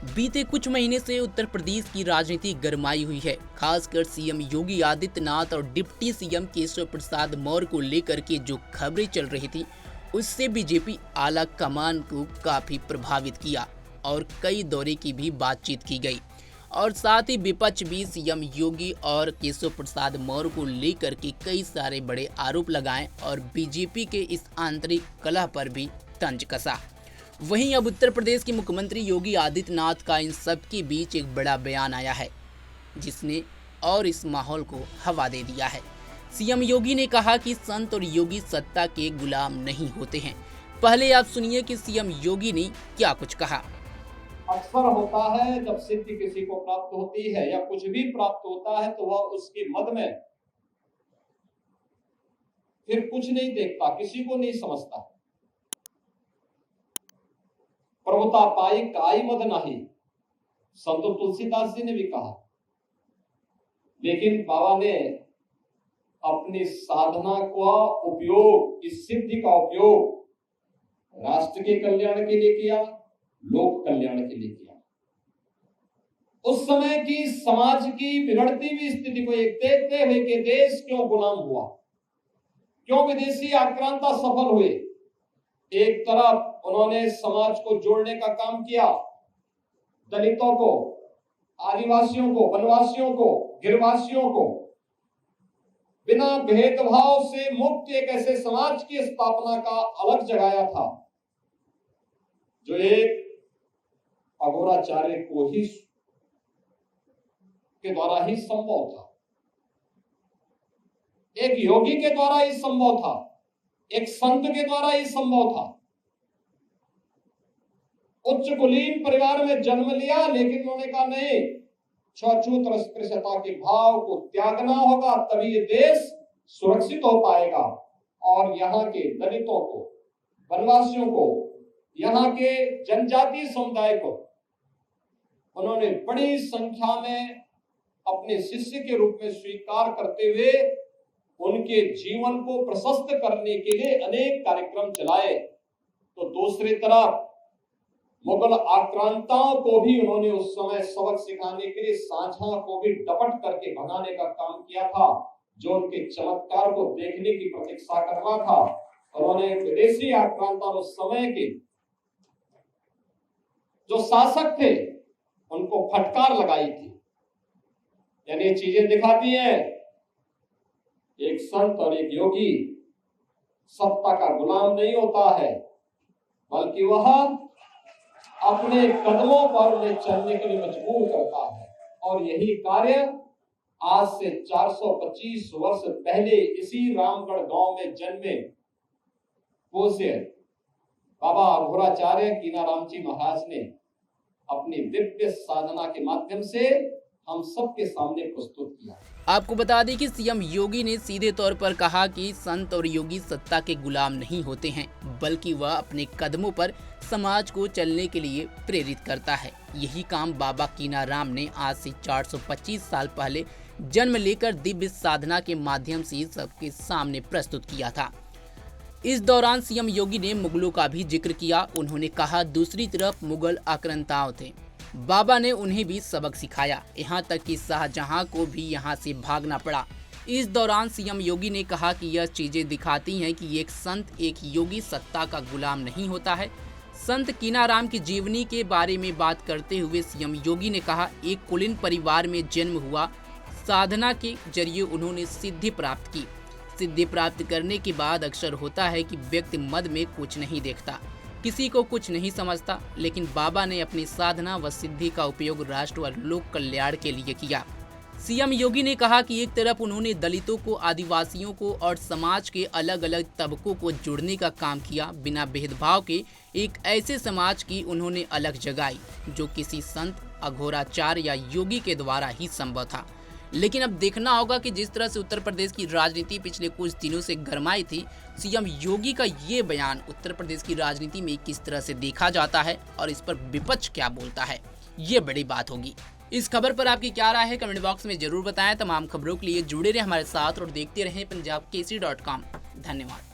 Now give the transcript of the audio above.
बीते कुछ महीने से उत्तर प्रदेश की राजनीति गरमाई हुई है। खासकर सीएम योगी आदित्यनाथ और डिप्टी सीएम केशव प्रसाद मौर्य को लेकर के जो खबरें चल रही थी, उससे बीजेपी आला कमान को काफी प्रभावित किया और कई दौरे की भी बातचीत की गई। और साथ ही विपक्ष भी सीएम योगी और केशव प्रसाद मौर्य को लेकर के कई सारे बड़े आरोप लगाए और बीजेपी के इस आंतरिक कलह पर भी तंज कसा। वहीं अब उत्तर प्रदेश के मुख्यमंत्री योगी आदित्यनाथ का इन सब के बीच एक बड़ा बयान आया है, जिसने और इस माहौल को हवा दे दिया है। सीएम योगी ने कहा कि संत और योगी सत्ता के गुलाम नहीं होते हैं। पहले आप सुनिए कि सीएम योगी ने क्या कुछ कहा। अक्सर होता है जब सिद्धि किसी को प्राप्त होती है या कुछ भी प्राप्त होता है तो वह उसके मद में फिर कुछ नहीं देखता, किसी को नहीं समझता। प्रभुता पाई काई मद नाही, संत तुलसीदास जी ने भी कहा। लेकिन बाबा ने अपनी साधना का उपयोग, इस सिद्धि का उपयोग राष्ट्र के कल्याण के लिए किया, लोक कल्याण के लिए किया। उस समय की समाज की बिगड़ती हुई स्थिति को एक देखते हुए कि देश क्यों गुलाम हुआ, क्यों विदेशी आक्रांता सफल हुए। एक तरफ उन्होंने समाज को जोड़ने का काम किया, दलितों को, आदिवासियों को, वनवासियों को, गिरवासियों को बिना भेदभाव से मुक्त एक ऐसे समाज की स्थापना का अलग जगाया था जो एक अघोराचार्य को ही के द्वारा ही संभव था, एक योगी के द्वारा ही संभव था, एक संत के द्वारा ही संभव था। उच्च कुलीन परिवार में जन्म लिया, लेकिन उन्होंने कहा नहीं, छूत और स्पृश्यता के भाव को त्यागना होगा, तभी ये देश सुरक्षित हो पाएगा। और यहाँ के दलितों को, वनवासियों को, यहाँ के जनजातीय समुदाय को उन्होंने बड़ी संख्या में अपने शिष्य के रूप में स्वीकार करते हुए उनके जीवन को प्रशस्त करने के लिए अनेक कार्यक्रम चलाए। तो दूसरी तरफ मुगल आक्रांताओं को भी उन्होंने उस समय सबक सिखाने के लिए सांझा को भी डपट करके भगाने का काम किया था, जो उनके चमत्कार को देखने की प्रतीक्षा कर रहा था। उन्होंने विदेशी आक्रांता उस समय के जो शासक थे उनको फटकार लगाई थी। यानी चीजें दिखाती हैं, एक संत और एक योगी सत्ता का गुलाम नहीं होता है, बल्कि वह अपने कदमों पर उन्हें चलने के लिए मजबूर करता है। और यही कार्य आज से 425 वर्ष पहले इसी रामगढ़ गांव में जन्मे पूज्य बाबा अघोराचार्य कीनाराम जी महाराज ने अपनी दिव्य साधना के माध्यम से हम सबके सामने प्रस्तुत किया। आपको बता दें कि सीएम योगी ने सीधे तौर पर कहा कि संत और योगी सत्ता के गुलाम नहीं होते हैं, बल्कि वह अपने कदमों पर समाज को चलने के लिए प्रेरित करता है। यही काम बाबा कीनाराम ने आज से 425 साल पहले जन्म लेकर दिव्य साधना के माध्यम से सबके सामने प्रस्तुत किया था। इस दौरान सीएम योगी ने मुगलों का भी जिक्र किया। उन्होंने कहा दूसरी तरफ मुगल आक्रांताओं थे, बाबा ने उन्हें भी सबक सिखाया, यहाँ तक कि शाहजहां को भी यहाँ से भागना पड़ा। इस दौरान सीएम योगी ने कहा कि यह चीजें दिखाती हैं कि एक संत, एक योगी सत्ता का गुलाम नहीं होता है। संत कीनाराम की जीवनी के बारे में बात करते हुए सीएम योगी ने कहा, एक कुलीन परिवार में जन्म हुआ, साधना के जरिए उन्होंने सिद्धि प्राप्त की। सिद्धि प्राप्त करने के बाद अक्सर होता है कि व्यक्ति मद में कुछ नहीं देखता, किसी को कुछ नहीं समझता, लेकिन बाबा ने अपनी साधना व सिद्धि का उपयोग राष्ट्र व लोक कल्याण के लिए किया। सीएम योगी ने कहा कि एक तरफ उन्होंने दलितों को, आदिवासियों को और समाज के अलग अलग तबकों को जोड़ने का काम किया। बिना भेदभाव के एक ऐसे समाज की उन्होंने अलग जगाई जो किसी संत, अघोराचार्य या योगी के द्वारा ही संभव था। लेकिन अब देखना होगा कि जिस तरह से उत्तर प्रदेश की राजनीति पिछले कुछ दिनों से गरमाई थी, सीएम योगी का ये बयान उत्तर प्रदेश की राजनीति में किस तरह से देखा जाता है और इस पर विपक्ष क्या बोलता है, ये बड़ी बात होगी। इस खबर पर आपकी क्या राय है, कमेंट बॉक्स में जरूर बताएं। तमाम खबरों के लिए जुड़े रहे हमारे साथ और देखते रहें पंजाबकेसरी.com। धन्यवाद।